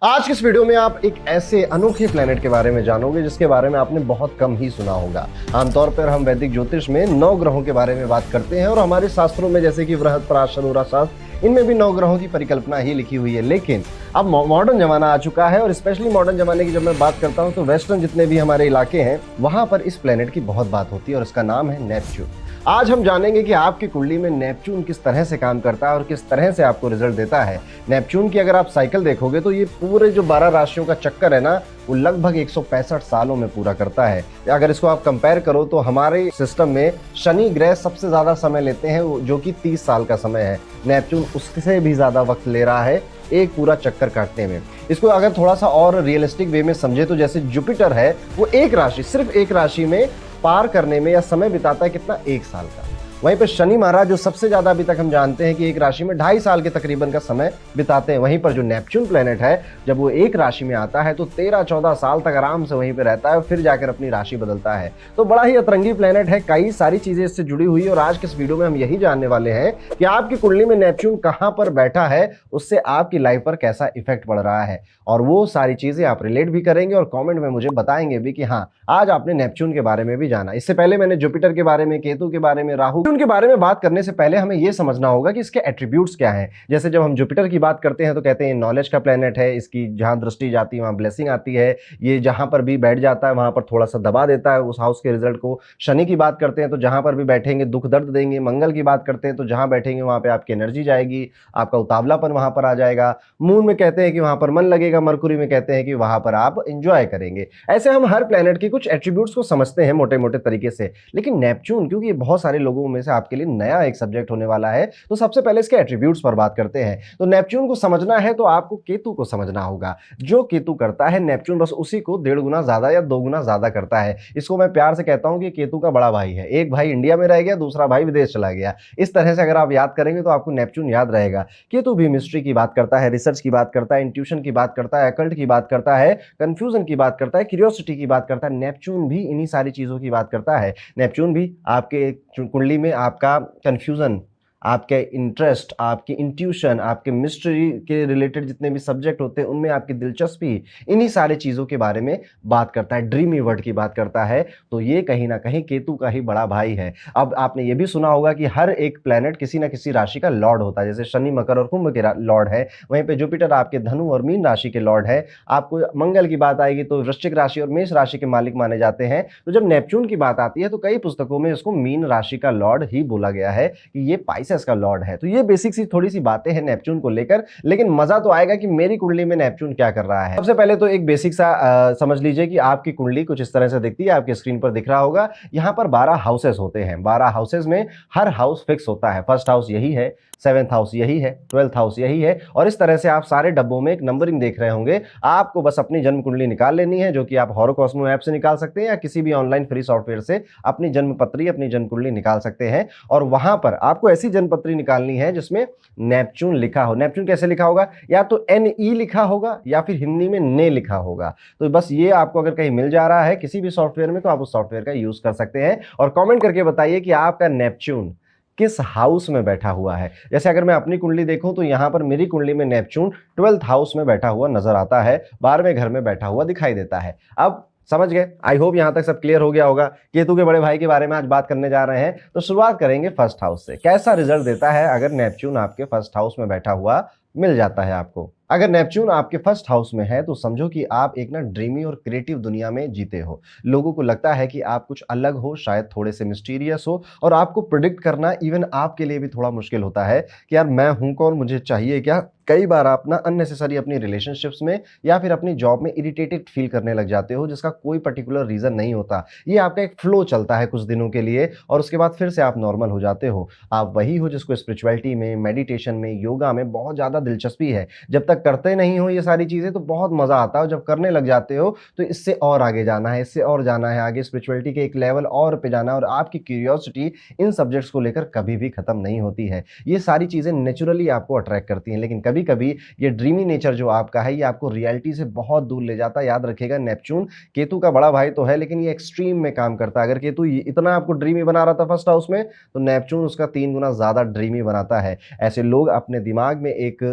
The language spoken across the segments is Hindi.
आज की इस वीडियो में आप एक ऐसे अनोखे प्लेनेट के बारे में जानोगे जिसके बारे में आपने बहुत कम ही सुना होगा। आमतौर पर हम वैदिक ज्योतिष में 9 ग्रहों के बारे में बात करते हैं और हमारे शास्त्रों में जैसे कि बृहस्पति उरा शास्त्र, इनमें भी 9 ग्रहों की परिकल्पना ही लिखी हुई है। लेकिन अब मॉडर्न जमाना आ चुका है और स्पेशली मॉडर्न जमाने की जब मैं बात करता हूं तो वेस्टर्न जितने भी हमारे इलाके हैं वहां पर इस प्लेनेट की बहुत बात होती है और इसका नाम है नेपच्यून। आज हम जानेंगे कि आपकी कुंडली में नेपच्यून किस तरह से काम करता है और किस तरह से आपको रिजल्ट देता है। नेपच्यून की अगर आप साइकिल देखोगे तो ये पूरे जो 12 राशियों का चक्कर है ना, वो लगभग 165 सालों में पूरा करता है। अगर इसको आप कंपेयर करो तो हमारे सिस्टम में शनि ग्रह सबसे ज्यादा समय लेते हैं, जो कि 30 साल का समय है। नेपच्यून उससे भी ज्यादा वक्त ले रहा है एक पूरा चक्कर काटने में। इसको अगर थोड़ा सा और रियलिस्टिक वे में समझे तो जैसे जुपिटर है, वो एक राशि, सिर्फ एक राशि में पार करने में या समय बिताता है कितना, 1 साल का। वहीं पर शनि महाराज जो सबसे ज्यादा अभी तक हम जानते हैं कि एक राशि में 2.5 साल के तकरीबन का समय बिताते हैं। वहीं पर जो नेपच्यून प्लेनेट है, जब वो एक राशि में आता है तो 13-14 साल तक आराम से वहीं पे रहता है और फिर जाकर अपनी राशि बदलता है। तो बड़ा ही अतरंगी प्लेनेट है, कई सारी चीजें इससे जुड़ी हुई है और आज के इस वीडियो में हम यही जानने वाले हैं कि आपकी कुंडली में नेपच्यून कहां पर बैठा है, उससे आपकी लाइफ पर कैसा इफेक्ट पड़ रहा है। और वो सारी चीजें आप रिलेट भी करेंगे और कॉमेंट में मुझे बताएंगे भी कि हाँ, आज आपने नेपच्यून के बारे में भी जाना। इससे पहले मैंने जुपिटर के बारे में, केतु के बारे में, राहु उनके बारे में बात करने से पहले हमें यह समझना होगा कि इसके एट्रीब्यूट्स क्या हैं। जैसे जब हम जुपिटर की बात करते हैं तो कहते हैं नॉलेज का प्लेनेट है, इसकी जहां दृष्टि जाती है वहां ब्लेसिंग आती है, ये जहां पर भी बैठ जाता है वहां पर थोड़ा सा दबा देता है उस हाउस के रिजल्ट को। शनि की बात करते हैं तो जहां पर भी बैठेंगे दुख दर्द देंगे। मंगल की बात करते हैं तो जहां बैठेंगे वहां पे आपकी एनर्जी जाएगी, आपका उतावलापन वहां पर आ जाएगा। मून में कहते हैं कि वहां पर मन लगेगा, मरकुरी में कहते हैं कि वहां पर आप इंजॉय करेंगे। ऐसे हम हर प्लेनेट की कुछ एट्रीब्यूट्स को समझते हैं मोटे मोटे तरीके से। लेकिन नेपच्यून, क्योंकि ये बहुत सारे लोगों में से आपके लिए नया एक सब्जेक्ट होने वाला है, तो सबसे पहले इसके एट्रीब्यूट्स पर बात करते हैं। तो नेपच्यून को समझना है तो आपको केतु को समझना होगा। जो केतु करता है नेपच्यून बस उसी को 1.5 गुना ज्यादा या 2 गुना ज्यादा करता है। इसको मैं प्यार से कहता हूं कि केतु का बड़ा भाई है। एक भाई इंडिया में रह गया, दूसरा भाई विदेश चला गया। इस तरह से अगर आप याद करेंगे तो आपको नेपच्यून याद रहेगा। केतु भी मिस्ट्री की बात करता है, रिसर्च की बात करता है, इंट्यूशन की बात करता है, अकल्ट की बात करता है, कंफ्यूजन की बात करता है, क्यूरियोसिटी की बात करता है। नेपच्यून भी इन्हीं सारी चीजों की बात करता है। नेपच्यून भी आपके कुंडली में आपका कंफ्यूजन, आपके इंटरेस्ट, आपकी इंट्यूशन, आपके मिस्ट्री के रिलेटेड जितने भी सब्जेक्ट होते हैं उनमें आपकी दिलचस्पी, इन्हीं सारे चीज़ों के बारे में बात करता है। ड्रीमी वर्ड की बात करता है। तो ये कहीं ना कहीं केतु का ही बड़ा भाई है। अब आपने ये भी सुना होगा कि हर एक प्लेनेट किसी ना किसी राशि का लॉर्ड होता है। जैसे शनि मकर और कुंभ के लॉर्ड है, वहीं पे जुपिटर आपके धनु और मीन राशि के लॉर्ड है। आपको मंगल की बात आएगी तो वृश्चिक राशि और मेष राशि के मालिक माने जाते हैं। तो जब नेपच्यून की बात आती है तो कई पुस्तकों में इसको मीन राशि का लॉर्ड ही बोला गया है कि ये पाइसेस का लॉर्ड है। तो ये बेसिक सी थोड़ी सी बातें हैं नेपच्यून को लेकर, लेकिन मजा तो आएगा कि मेरी कुंडली में नेपच्यून क्या कर रहा है। सबसे पहले तो एक बेसिक सा समझ लीजिए कि आपकी कुंडली कुछ इस तरह से दिखती है, आपकी स्क्रीन पर दिख रहा होगा। यहां पर 12 हाउसेस होते हैं। 12 हाउसेस में हर हाउस फिक्स होता है। फर्स्ट हाउस यही है, 7th हाउस यही है, 12th हाउस यही है, और इस तरह से आप सारे डब्बों में एक नंबरिंग देख रहे होंगे। आपको बस अपनी जन्म कुंडली निकाल लेनी है, जो कि आप हॉरोकॉस्मो ऐप से निकाल सकते हैं या किसी भी ऑनलाइन फ्री सॉफ्टवेयर से अपनी जन्म पत्री, अपनी जन्म कुंडली निकाल सकते हैं। और वहां पर आपको ऐसी जन्म पत्री निकालनी है जिसमें नेपच्यून लिखा हो। नेपच्यून कैसे लिखा होगा? या तो NE लिखा होगा या फिर हिंदी में ने लिखा होगा। तो बस ये आपको अगर कहीं मिल जा रहा है किसी भी सॉफ्टवेयर में तो आप उस सॉफ्टवेयर का यूज कर सकते हैं। और कमेंट करके बताइए कि आपका नेपच्यून किस हाउस में बैठा हुआ है। जैसे अगर मैं अपनी कुंडली देखूं तो यहां पर मेरी कुंडली में नेपच्यून 12th हाउस में बैठा हुआ नजर आता है, 12वें घर में बैठा हुआ दिखाई देता है। अब समझ गए? आई होप यहां तक सब क्लियर हो गया होगा। केतु के बड़े भाई के बारे में आज बात करने जा रहे हैं, तो शुरुआत करेंगे फर्स्ट हाउस से। कैसा रिजल्ट देता है अगर नेपच्यून आपके फर्स्ट हाउस में बैठा हुआ मिल जाता है आपको? अगर नेपच्यून आपके फर्स्ट हाउस में है तो समझो कि आप एक ना ड्रीमी और क्रिएटिव दुनिया में जीते हो। लोगों को लगता है कि आप कुछ अलग हो, शायद थोड़े से मिस्टीरियस हो, और आपको प्रिडिक्ट करना इवन आपके लिए भी थोड़ा मुश्किल होता है कि यार मैं हूं कौन, मुझे चाहिए क्या। कई बार आप ना अननेसेसरी अपनी रिलेशनशिप्स में या फिर अपनी जॉब में इरिटेटेड फील करने लग जाते हो, जिसका कोई पर्टिकुलर रीजन नहीं होता। ये आपका एक फ्लो चलता है कुछ दिनों के लिए और उसके बाद फिर से आप नॉर्मल हो जाते हो। आप वही हो जिसको स्पिरिचुअलिटी में, मेडिटेशन में, योगा में बहुत ज्यादा दिलचस्पी है। जब तक करते नहीं हो ये सारी चीजें तो बहुत मजा आता है, जब करने लग जाते हो तो इससे और आगे जाना है, इससे और जाना है, आगे स्पिरिचुअलिटी के एक लेवल और पे जाना है। और आपकी क्यूरियोसिटी इन सब्जेक्ट्स को लेकर कभी भी खत्म नहीं होती है। ये सारी चीजें नेचुरली आपको अट्रैक्ट करती हैं, लेकिन कभी कभी ये ड्रीमी नेचर जो आपका है ये आपको रियलिटी से बहुत दूर ले जाता है। याद रखिएगा, नेपच्यून केतु का बड़ा भाई तो है, लेकिन ये एक्सट्रीम में काम करता है। अगर केतु इतना आपको ड्रीमी बना रहा था फर्स्ट हाउस में, तो नेपच्यून उसका 3 गुना ज्यादा ड्रीमी बनाता है। ऐसे लोग अपने दिमाग में एक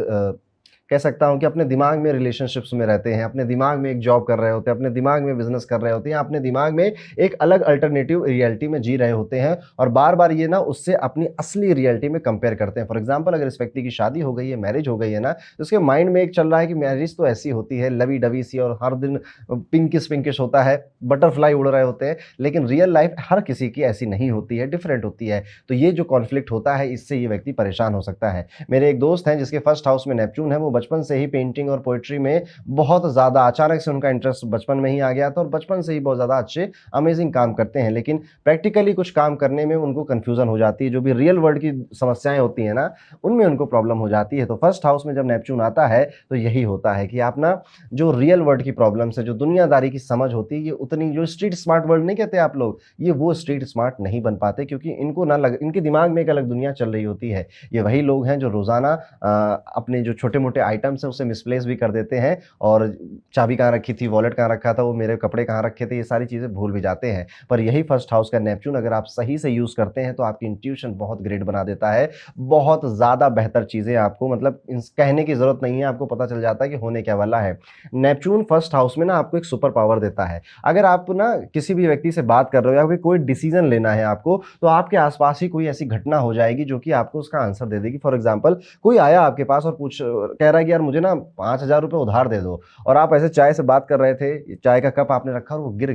कह सकता हूँ कि अपने दिमाग में रिलेशनशिप्स में रहते हैं, अपने दिमाग में एक जॉब कर रहे होते हैं, अपने दिमाग में बिजनेस कर रहे होते हैं, अपने दिमाग में एक अलग अल्टरनेटिव रियलिटी में जी रहे होते हैं और बार बार ये ना उससे अपनी असली रियलिटी में कंपेयर करते हैं। फॉर एग्जाम्पल, अगर इस व्यक्ति की शादी हो गई है, मैरिज हो गई है ना, तो उसके माइंड में एक चल रहा है कि मैरिज तो ऐसी होती है, लवी डवी सी, और हर दिन पिंकिश पिंकिश होता है, बटरफ्लाई उड़ रहे होते हैं, लेकिन रियल लाइफ हर किसी की ऐसी नहीं होती है, डिफरेंट होती है। तो ये जो कॉन्फ्लिक्ट होता है, इससे ये व्यक्ति परेशान हो सकता है। मेरे एक दोस्त हैं जिसके फर्स्ट हाउस में नेपच्यून है, वो बचपन से ही पेंटिंग और पोएट्री में बहुत ज़्यादा, अचानक से उनका इंटरेस्ट बचपन में ही आ गया था और बचपन से ही बहुत ज़्यादा अच्छे अमेजिंग काम करते हैं, लेकिन प्रैक्टिकली कुछ काम करने में उनको कन्फ्यूजन हो जाती है। जो भी रियल वर्ल्ड की समस्याएं होती हैं ना, उनमें उनको प्रॉब्लम हो जाती है। तो फर्स्ट हाउस में जब नेपच्यून आता है तो यही होता है कि आप ना जो रियल वर्ल्ड की प्रॉब्लम्स है, जो दुनियादारी की समझ होती है, ये उतनी, जो स्ट्रीट स्मार्ट वर्ल्ड नहीं कहते आप लोग, ये वो स्ट्रीट स्मार्ट नहीं बन पाते, क्योंकि इनको ना इनके दिमाग में एक अलग दुनिया चल रही होती है। ये वही लोग हैं जो रोजाना अपने जो छोटे मोटे आइटम्स हैं उसे मिसप्लेस भी कर देते हैं, और चाबी कहाँ रखी थी, वॉलेट कहाँ रखा था, वो मेरे कपड़े कहाँ रखे थे, ये सारी चीजें भूल भी जाते हैं। पर यही फर्स्ट हाउस का नेपच्यून अगर आप सही से यूज करते हैं तो आपकी इंट्यूशन बहुत ग्रेट बना देता है, बहुत ज्यादा बेहतर चीजें आपको, मतलब कहने की जरूरत नहीं है, आपको पता चल जाता है कि होने क्या वाला है। नेपच्यून फर्स्ट हाउस में ना आपको एक सुपर पावर देता है। अगर आप ना किसी भी व्यक्ति से बात कर रहे हो या कोई डिसीजन लेना है आपको, तो आपके आसपास ही कोई ऐसी घटना हो जाएगी जो कि आपको उसका आंसर दे देगी। फॉर एग्जाम्पल, कोई आया आपके पास और कह रहा है कि यार मुझे ना 5,000 रुपये उधार दे दो, और आप ऐसे चाय से बात कर रहे थे, चाय का कप आपने रखा और वो गिर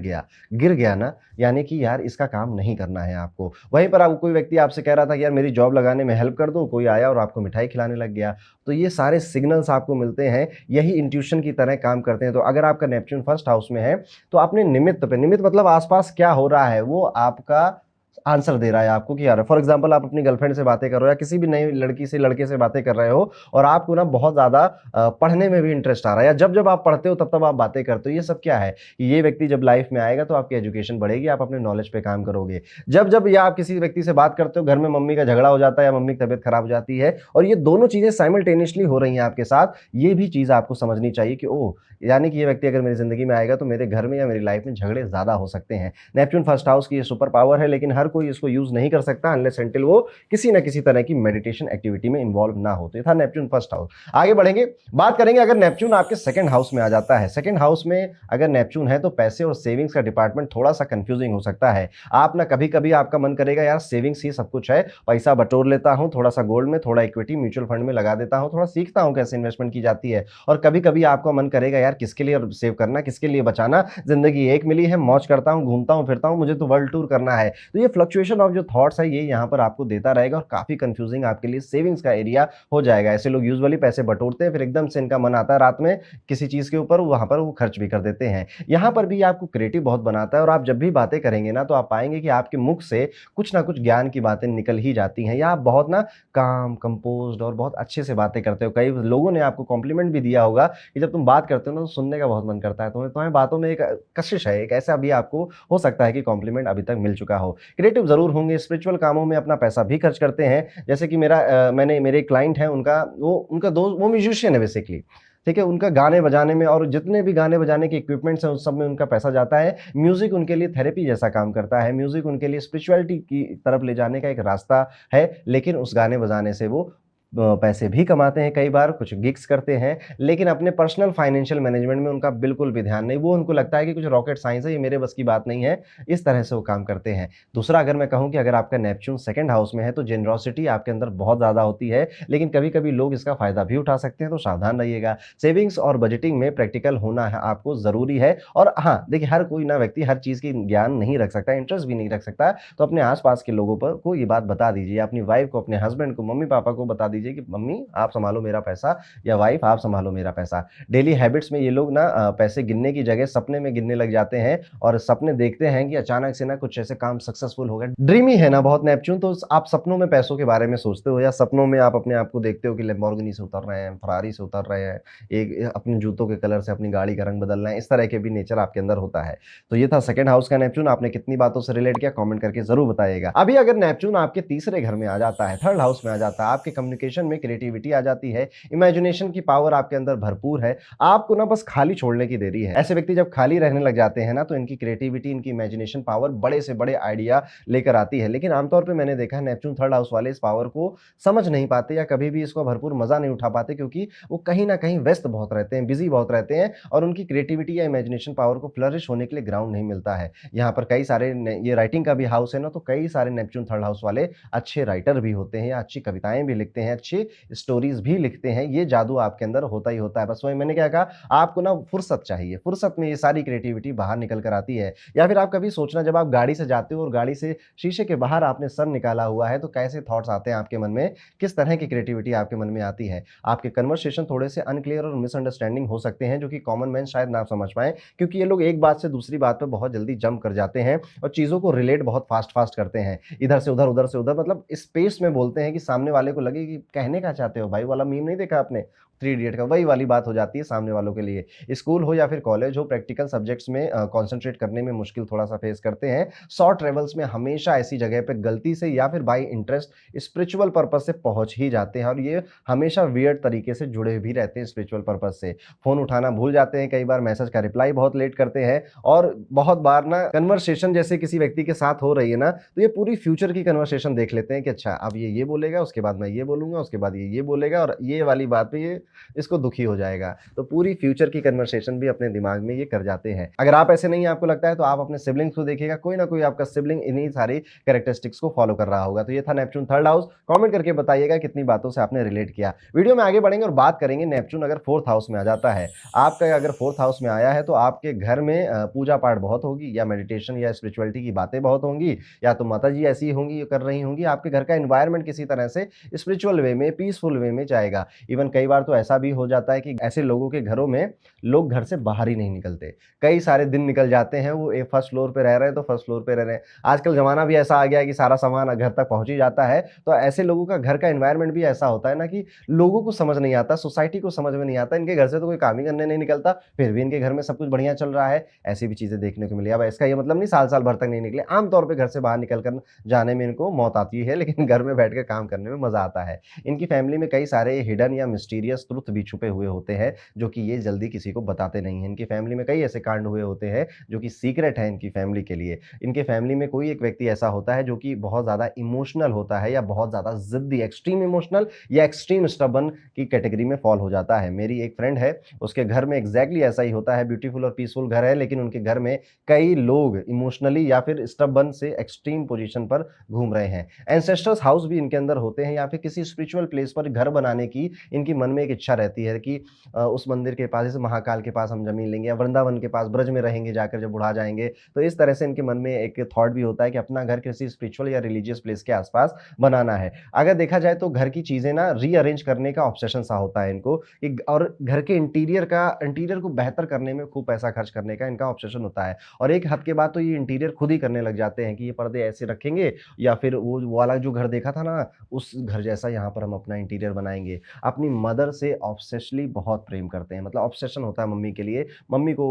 गया ना, यानी कि यार इसका काम नहीं करना है आपको। वहीं पर आपको कोई व्यक्ति आपसे कह रहा था कि यार मेरी जॉब लगाने में हेल्प कर दो, कोई आया और आपको मिठाई खिलाने लग गया। तो ये सारे सिग्नल्स आपको मिलते हैं, यही इंट्यूशन की तरह काम करते हैं। तो अगर आपका नेपच्यून फर्स्ट हाउस में है तो आपने निमित्त पे, निमित्त मतलब आसपास क्या हो रहा है वो आपका आंसर दे रहा है आपको कि यार, फॉर एग्जांपल आप अपनी गर्लफ्रेंड से बातें कर रहे हो या किसी भी नई लड़की से, लड़के से बातें कर रहे हो, और आपको ना बहुत ज्यादा पढ़ने में भी इंटरेस्ट आ रहा है, या जब जब आप पढ़ते हो तब तब आप बातें करते हो। ये सब क्या है कि ये व्यक्ति जब लाइफ में आएगा तो आपकी एजुकेशन बढ़ेगी, आप अपने नॉलेज पे काम करोगे। जब जब या आप किसी व्यक्ति से बात करते हो, घर में मम्मी का झगड़ा हो जाता है या मम्मी की तबीयत खराब हो जाती है, और ये दोनों चीजें साइमल्टेनियसली हो रही हैं आपके साथ, ये भी चीज आपको समझनी चाहिए कि ओह, यानी कि ये व्यक्ति अगर मेरी जिंदगी में आएगा तो मेरे घर में या मेरी लाइफ में झगड़े ज्यादा हो सकते हैं। नेपच्यून फर्स्ट हाउस की ये सुपर पावर है, लेकिन हर कोई इसको यूज नहीं कर सकता अनलेस अनटिल वो किसी ना किसी तरह की मेडिटेशन एक्टिविटी में इन्वॉल्व ना हो। तो ये था नेपच्यून फर्स्ट हाउस। आगे बढ़ेंगे, बात करेंगे अगर नेपच्यून आपके सेकंड हाउस में आ जाता है। सेकंड हाउस में अगर नेपच्यून है तो पैसे और सेविंग्स का डिपार्टमेंट थोड़ा सा कंफ्यूजिंग हो सकता है। आप ना कभी कभी आपका मन करेगा यार सेविंग्स ही सब कुछ है, पैसा बटोर लेता हूं, थोड़ा सा गोल्ड में, थोड़ा इक्विटी म्यूचुअल फंड में लगा देता हूं, थोड़ा सीखता हूं कैसे इन्वेस्टमेंट की जाती है। और कभी कभी आपका मन करेगा यार किसके लिए सेव करना, किसके लिए बचाना, जिंदगी एक मिली है, मौज करता हूं, घूमता हूं, फिरता हूं, मुझे तो वर्ल्ड टूर करना है। तो ये फ्लक्चुएशन ऑफ जो थॉट्स है ये यहाँ पर आपको देता रहेगा और काफी कंफ्यूजिंग आपके लिए सेविंग्स का एरिया हो जाएगा। ऐसे लोग यूजुअली पैसे बटोरते हैं, फिर एकदम से इनका मन आता है रात में किसी चीज के ऊपर, वहां पर वो खर्च भी कर देते हैं। यहाँ पर भी आपको क्रिएटिव बहुत बनाता है, और आप जब भी बातें करेंगे ना तो आप पाएंगे कि आपके मुख से कुछ ना कुछ ज्ञान की बातें निकल ही जाती हैं, या आप बहुत ना काम कंपोज्ड और बहुत अच्छे से बातें करते हो। कई लोगों ने आपको कॉम्प्लीमेंट भी दिया होगा कि जब तुम बात करते हो ना तो सुनने का बहुत मन करता है, तुम्हें बातों में एक कशिश है, एक ऐसा भी आपको हो सकता है कि कॉम्प्लीमेंट अभी तक मिल चुका हो। क्रिएटिव जरूर होंगे, स्पिरिचुअल कामों में अपना पैसा भी खर्च करते हैं। जैसे कि मेरे क्लाइंट हैं, उनका दोस्त वो म्यूजिशियन है बेसिकली, ठीक है, उनका गाने बजाने में और जितने भी गाने बजाने के इक्विपमेंट्स हैं उस सब में उनका पैसा जाता है। म्यूजिक उनके लिए थेरेपी जैसा काम करता है, म्यूजिक उनके लिए स्पिरिचुअलिटी की तरफ ले जाने का एक रास्ता है। लेकिन उस गाने बजाने से वो पैसे भी कमाते हैं, कई बार कुछ गिग्स करते हैं, लेकिन अपने पर्सनल फाइनेंशियल मैनेजमेंट में उनका बिल्कुल भी ध्यान नहीं। वो उनको लगता है कि कुछ रॉकेट साइंस है, ये मेरे बस की बात नहीं है, इस तरह से वो काम करते हैं। दूसरा, अगर मैं कहूँ कि अगर आपका नेपच्यून सेकंड हाउस में है तो जेनरॉसिटी आपके अंदर बहुत ज़्यादा होती है, लेकिन कभी कभी लोग इसका फायदा भी उठा सकते हैं, तो सावधान रहिएगा। सेविंग्स और बजटिंग में प्रैक्टिकल होना है आपको ज़रूरी है। और हाँ देखिए, हर कोई ना व्यक्ति हर चीज़ की ज्ञान नहीं रख सकता, इंटरेस्ट भी नहीं रख सकता, तो अपने आसपास के लोगों पर को ये बात बता दीजिए, अपनी वाइफ को, अपने हस्बैंड को, मम्मी पापा को बता दीजिए कि मम्मी आप संभालो मेरा पैसा, या वाइफ आप संभालो मेरा पैसा। डेली हैबिट्स में ये लोग ना पैसे गिनने की जगह सपने में गिनने लग जाते हैं, और सपने देखते हैं कि अचानक से ना कुछ ऐसे काम सक्सेसफुल हो गए। ड्रीमी है ना बहुत नेपच्यून, तो आप सपनों में पैसों के बारे में सोचते हो, या सपनों में आप अपने आप को देखते हो कि लैम्बोर्गिनी से उतर रहे हैं, फरारी से उतर रहे हैं, एक अपने जूतों के कलर से अपनी गाड़ी का रंग बदल रहे हैं, इस तरह के भी नेचर आपके अंदर होता है। तो ये था सेकंड हाउस का नेपच्यून। आपने कितनी बातों से रिलेट किया कमेंट करके जरूर बताइएगा। अभी अगर नेपच्यून आपके तीसरे घर में आ जाता है, थर्ड हाउस में आ जाता है, आपके कम्युनिकेशन कम्युनिकेशन में क्रिएटिविटी आ जाती है, इमेजिनेशन की पावर आपके अंदर भरपूर है, आपको ना बस खाली छोड़ने की देरी है। ऐसे व्यक्ति जब खाली रहने लग जाते हैं ना, तो इनकी क्रिएटिविटी, इनकी इमेजिनेशन पावर बड़े से बड़े आइडिया लेकर आती है। लेकिन आमतौर पे मैंने देखा है नेपच्यून थर्ड हाउस वाले इस पावर को समझ नहीं पाते या कभी भी इसको भरपूर मज़ा नहीं उठा पाते, क्योंकि वो कहीं न कहीं व्यस्त बहुत रहते हैं, बिज़ी बहुत रहते हैं और उनकी क्रिएटिविटी या इमेजिनेशन पावर को फ्लरिश होने के लिए ग्राउंड नहीं मिलता है। यहाँ पर कई सारे ने ये राइटिंग का भी हाउस है ना, तो कई सारे नेपच्यून थर्ड हाउस वाले अच्छे राइटर भी होते हैं या अच्छी कविताएँ भी लिखते हैं, अच्छी स्टोरीज़ भी लिखते हैं। ये जादू आपके अंदर होता ही होता है। बस वही मैंने क्या कहा, आपको ना फुर्सत चाहिए, फुर्सत में ये सारी क्रिएटिविटी बाहर निकल कर आती है। या फिर आप कभी सोचना, जब आप गाड़ी से जाते हो और गाड़ी से शीशे के बाहर आपने सर निकाला हुआ है, तो कैसे थॉट्स आते हैं आपके मन में, किस तरह की क्रिएटिविटी आपके मन में आती है। आपके कन्वर्सेशन थोड़े से अनक्लियर और मिसअंडरस्टैंडिंग हो सकते हैं, जो कि कॉमन मैन शायद ना समझ पाएँ, क्योंकि ये लोग एक बात से दूसरी बात पे बहुत जल्दी जंप कर जाते हैं और चीज़ों को रिलेट बहुत फास्ट-फास्ट करते हैं। इधर से उधर, उधर से उधर, मतलब स्पेस में बोलते हैं कि सामने वाले को लगे कि कहने क्या चाहते हो भाई, वाला मीम नहीं देखा आपने? थ्री इडियट का, वही वाली बात हो जाती है सामने वालों के लिए। स्कूल हो या फिर कॉलेज हो, प्रैक्टिकल सब्जेक्ट्स में कॉन्संट्रेट करने में मुश्किल थोड़ा-सा फेस करते हैं। शॉर्ट ट्रैवल्स में हमेशा ऐसी जगह पे गलती से या फिर बाय इंटरेस्ट स्पिरिचुअल पर्पस से पहुँच ही जाते हैं और ये हमेशा वियर्ड तरीके से जुड़े भी रहते हैं स्पिरिचुअल पर्पस से। फ़ोन उठाना भूल जाते हैं, कई बार मैसेज का रिप्लाई बहुत लेट करते हैं और बहुत बार ना कन्वर्सेशन जैसे किसी व्यक्ति के साथ हो रही है ना, तो ये पूरी फ्यूचर की कन्वर्सेशन देख लेते हैं कि अच्छा अब ये बोलेगा, उसके बाद मैं ये बोलूँगा, उसके बाद ये बोलेगा और ये वाली बात पे ये इसको दुखी हो जाएगा। तो पूरी फ्यूचर की कन्वर्सेशन भी अपने दिमाग में ये कर जाते हैं। अगर आप ऐसे नहीं आपको लगता है, तो आप अपने सिबलिंग्स को देखिएगा, कोई ना कोई आपका सिबलिंग इन्हीं सारी कैरेक्टरिस्टिक्स को फॉलो कर रहा होगा। तो ये था नेपच्यून थर्ड हाउस। कमेंट करके बताइएगा कितनी बातों से आपने रिलेट किया। वीडियो में आगे बढ़ेंगे और बात करेंगे नेपच्यून अगर फोर्थ हाउस में आ जाता है। आपका अगर फोर्थ हाउस में आया है, तो आपके घर में पूजा पाठ बहुत होगी या मेडिटेशन या स्पिरिचुअलिटी की बातें बहुत होंगी, या तो माताजी ऐसी होंगी, कर रही होंगी। आपके घर का एनवायरनमेंट किसी तरह से स्पिरिचुअल वे में, पीसफुल वे में जाएगा। इवन कई बार तो ऐसा भी हो जाता है कि ऐसे लोगों के घरों में लोग घर से बाहर ही नहीं निकलते। कई सारे दिन निकल जाते हैं, वो एक फर्स्ट फ्लोर पे रह रहे हैं तो फर्स्ट फ्लोर पे रह रहे हैं। आजकल ज़माना भी ऐसा आ गया है कि सारा सामान घर तक पहुँच ही जाता है। तो ऐसे लोगों का घर का एनवायरनमेंट भी ऐसा होता है ना कि लोगों को समझ नहीं आता, सोसाइटी को समझ में नहीं आता। इनके घर से तो कोई काम ही करने नहीं निकलता, फिर भी इनके घर में सब कुछ बढ़िया चल रहा है। ऐसी भी चीज़ें देखने को मिली। अब इसका ये मतलब नहीं साल-साल भर तक नहीं निकले। आम तौर पे घर से बाहर निकल कर जाने में इनको मौत आती है, लेकिन घर में बैठ के काम करने में मज़ा आता है। इनकी फैमिली में कई सारे हिडन या मिस्टीरियस ट्रुथ भी छुपे हुए होते हैं, जो कि ये जल्दी किसी को बताते नहीं हैं। इनकी फैमिली में कई ऐसे कांड हुए होते हैं जो कि सीक्रेट है इनकी फैमिली के लिए। इनके फैमिली में कोई एक व्यक्ति ऐसा होता है जो कि बहुत ज़्यादा इमोशनल होता है या बहुत ज़्यादा ज़िद्दी, एक्सट्रीम इमोशनल या एक्सट्रीम स्टबर्न की कैटेगरी में फॉल हो जाता है। मेरी एक फ्रेंड है, उसके घर में एग्ज़ैक्टली ऐसा ही होता है। ब्यूटीफुल और पीसफुल घर है, लेकिन उनके घर में कई लोग इमोशनली या फिर स्टबर्न से एक्सट्रीम पोज़ीशन पर घूम रहे हैं। एंसेस्टर्स हाउस भी इनके अंदर होते हैं या फिर किसी स्पिरिचुअल प्लेस पर घर बनाने की इनकी मन में एक इच्छा रहती है कि उस मंदिर के पास, जैसे महाकाल के पास हम ज़मीन लेंगे या वृंदावन के पास ब्रज में रहेंगे जाकर जब बुढ़ा जाएँगे। तो इस तरह से इनके मन में एक थॉट भी होता है कि अपना घर किसी स्पिरिचुअल या रिलीजियस प्लेस के आस-पास बनाना है। अगर देखा जाए तो घर की चीज़ें ना रीअरेंज करने का ऑब्सेशन सा होता है इनको, कि और घर के इंटीरियर को बेहतर करने में खूब पैसा खर्च करने का इनका ऑब्सेशन होता है। और एक हद के बाद तो ये इंटीरियर खुद ही करने लग जाते हैं कि ये पर्दे ऐसे रखेंगे या फिर वो वाला जो घर देखा था ना, उस घर जैसा यहाँ पर हम अपना इंटीरियर बनाएँगे। अपनी मदर से ऑब्सेसली बहुत प्रेम करते हैं, मतलब ऑब्सेशन होता है मम्मी के लिए। मम्मी को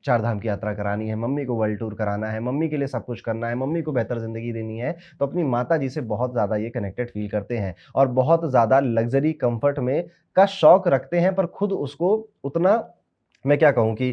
चार धाम की यात्रा करानी है, मम्मी को वर्ल्ड टूर कराना है, मम्मी के लिए सब कुछ करना है, मम्मी को बेहतर ज़िंदगी देनी है। तो अपनी माताजी से बहुत ज़्यादा ये कनेक्टेड फ़ील करते हैं और बहुत ज़्यादा लग्ज़री कम्फ़र्ट में का शौक रखते हैं, पर खुद उसको उतना, मैं क्या कहूँ कि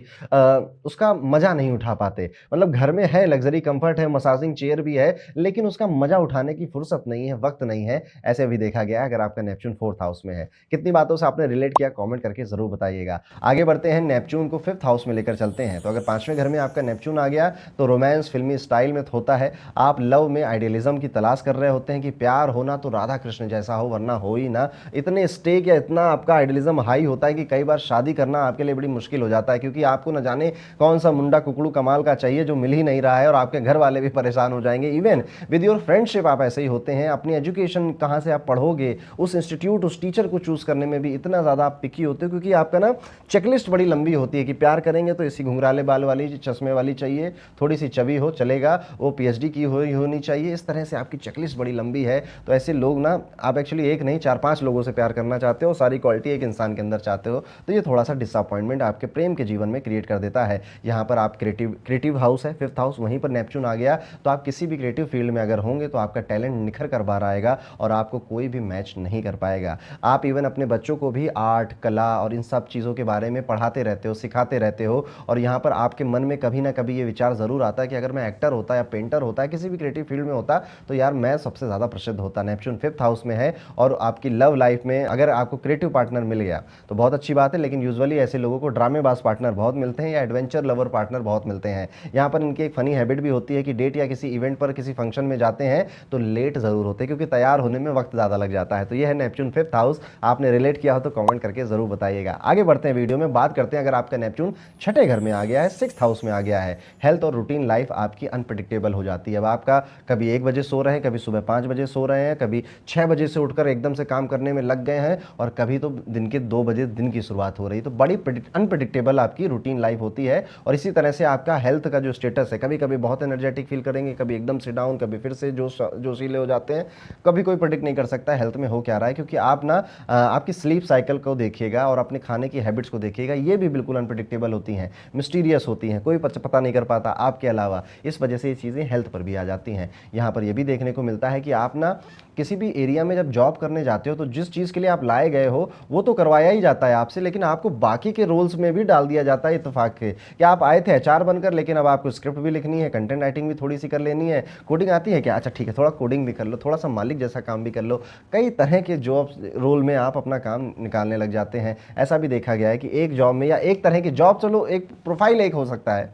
उसका मज़ा नहीं उठा पाते। मतलब घर में है, लग्ज़री कम्फ़र्ट है, मसाजिंग चेयर भी है, लेकिन उसका मज़ा उठाने की फ़ुर्सत नहीं है, वक़्त नहीं है। ऐसे भी देखा गया है अगर आपका नेपच्यून फोर्थ हाउस में है। कितनी बातों से आपने रिलेट किया, कमेंट करके ज़रूर बताइएगा। आगे बढ़ते हैं, नेपच्यून को फिफ्थ हाउस में लेकर चलते हैं। तो अगर 5वें घर में आपका नेपच्यून आ गया, तो रोमांस फ़िल्मी स्टाइल में होता है। आप लव में आइडियलिज़्म की तलाश कर रहे होते हैं कि प्यार होना तो राधा कृष्ण जैसा हो, वरना हो ही ना। इतने स्टेक या इतना आपका आइडियलिज़्म हाई होता है कि कई बार शादी करना आपके लिए बड़ी मुश्किल हो जाता है, क्योंकि आपको न जाने कौन सा मुंडा कुकड़ू कमाल का चाहिए जो मिल ही नहीं रहा है, और आपके घर वाले भी परेशान हो जाएंगे। इवन विद योर फ्रेंडशिप आप ऐसे ही होते हैं। अपनी एजुकेशन कहाँ से आप पढ़ोगे, उस इंस्टीट्यूट, उस टीचर को चूज़ करने में भी इतना ज़्यादा आप पिकी होते हो, क्योंकि आपका ना चेकलिस्ट बड़ी लंबी होती है कि प्यार करेंगे तो इसी घुंघराले बाल वाली, चश्मे वाली चाहिए, थोड़ी सी चबी हो चलेगा, वो पीएचडी की होनी चाहिए। इस तरह से आपकी चेकलिस्ट बड़ी लंबी है। तो ऐसे लोग ना, आप एक्चुअली एक नहीं 4-5 लोगों से प्यार करना चाहते हो, सारी क्वालिटी एक इंसान के अंदर चाहते हो, तो ये थोड़ा सा डिसअपॉइंटमेंट आपके आपके प्रेम के जीवन में क्रिएट कर देता है। यहाँ पर आप क्रिएटिव हाउस है, 5th हाउस, वहीं पर नेपच्यून आ गया तो आप किसी भी क्रिएटिव फील्ड में अगर होंगे तो आपका टैलेंट निखर कर बाहर आएगा और आपको कोई भी मैच नहीं कर पाएगा। आप इवन अपने बच्चों को भी आर्ट, कला और इन सब चीज़ों के बारे में पढ़ाते रहते हो, सिखाते रहते हो, और यहाँ पर आपके मन में कभी ना कभी ये विचार ज़रूर आता है कि अगर मैं एक्टर होता या पेंटर होता, किसी भी क्रिएटिव फील्ड में होता तो यार मैं सबसे ज़्यादा प्रसिद्ध होता। नेपच्यून 5th हाउस में है और आपकी लव लाइफ में अगर आपको क्रिएटिव पार्टनर मिल गया तो बहुत अच्छी बात है, लेकिन यूजुअली ऐसे लोगों को ड्रामेबाज पार्टनर बहुत मिलते हैं या एडवेंचर लवर पार्टनर बहुत मिलते हैं। यहाँ पर इनकी एक फनी हैबिट भी होती है कि डेट या किसी इवेंट पर, किसी फंक्शन में जाते हैं तो लेट ज़रूर होते हैं क्योंकि तैयार होने में वक्त ज़्यादा लग जाता है। तो ये है नेपच्यून 5th हाउस। आपने रिलेट किया हो तो कमेंट करके ज़रूर बताइएगा। आगे बढ़ते हैं वीडियो में, बात करते हैं अगर आपका नेपच्यून 6ठे घर में आ गया है, 6th हाउस में आ गया है, हेल्थ और रूटीन लाइफ आपकी अनप्रेडिक्टेबल हो जाती है। अब आपका कभी 1 बजे सो रहे हैं, कभी सुबह 5 बजे सो रहे हैं, कभी 6 बजे से उठकर एकदम से काम करने में लग गए हैं और कभी तो दिन के 2 बजे दिन की शुरुआत हो रही है। तो बड़ी अनप्रेडिक्टेबल आपकी रूटीन लाइफ होती है और इसी तरह से आपका हेल्थ का जो स्टेटस है, कभी कभी बहुत एनर्जेटिक फील करेंगे, कभी एकदम से डाउन, कभी फिर से जोशीले हो जाते हैं। कभी कोई प्रेडिक्ट नहीं कर सकता हेल्थ में हो क्या रहा है, क्योंकि आप ना आपकी स्लीप साइकिल को देखिएगा और अपने खाने की हैबिट्स को देखिएगा, ये भी बिल्कुल अनप्रेडिक्टेबल होती हैं, मिस्टीरियस होती हैं, कोई पता नहीं कर पाता आपके अलावा। इस वजह से ये चीज़ें हेल्थ पर भी आ जाती हैं। यहाँ पर यह भी देखने को मिलता है कि आप ना किसी भी एरिया में जब जॉब करने जाते हो तो जिस चीज़ के लिए आप लाए गए हो वो तो करवाया ही जाता है आपसे, लेकिन आपको बाकी के रोल्स में भी डाल दिया जाता है इत्तेफाक के कि आप आए थे एचआर बनकर, लेकिन अब आपको स्क्रिप्ट भी लिखनी है, कंटेंट राइटिंग भी थोड़ी सी कर लेनी है, कोडिंग आती है क्या, अच्छा ठीक है थोड़ा कोडिंग भी कर लो, थोड़ा सा मालिक जैसा काम भी कर लो। कई तरह के जॉब रोल में आप अपना काम निकालने लग जाते हैं। ऐसा भी देखा गया है कि एक जॉब में या एक तरह की जॉब, चलो एक प्रोफाइल एक हो सकता है,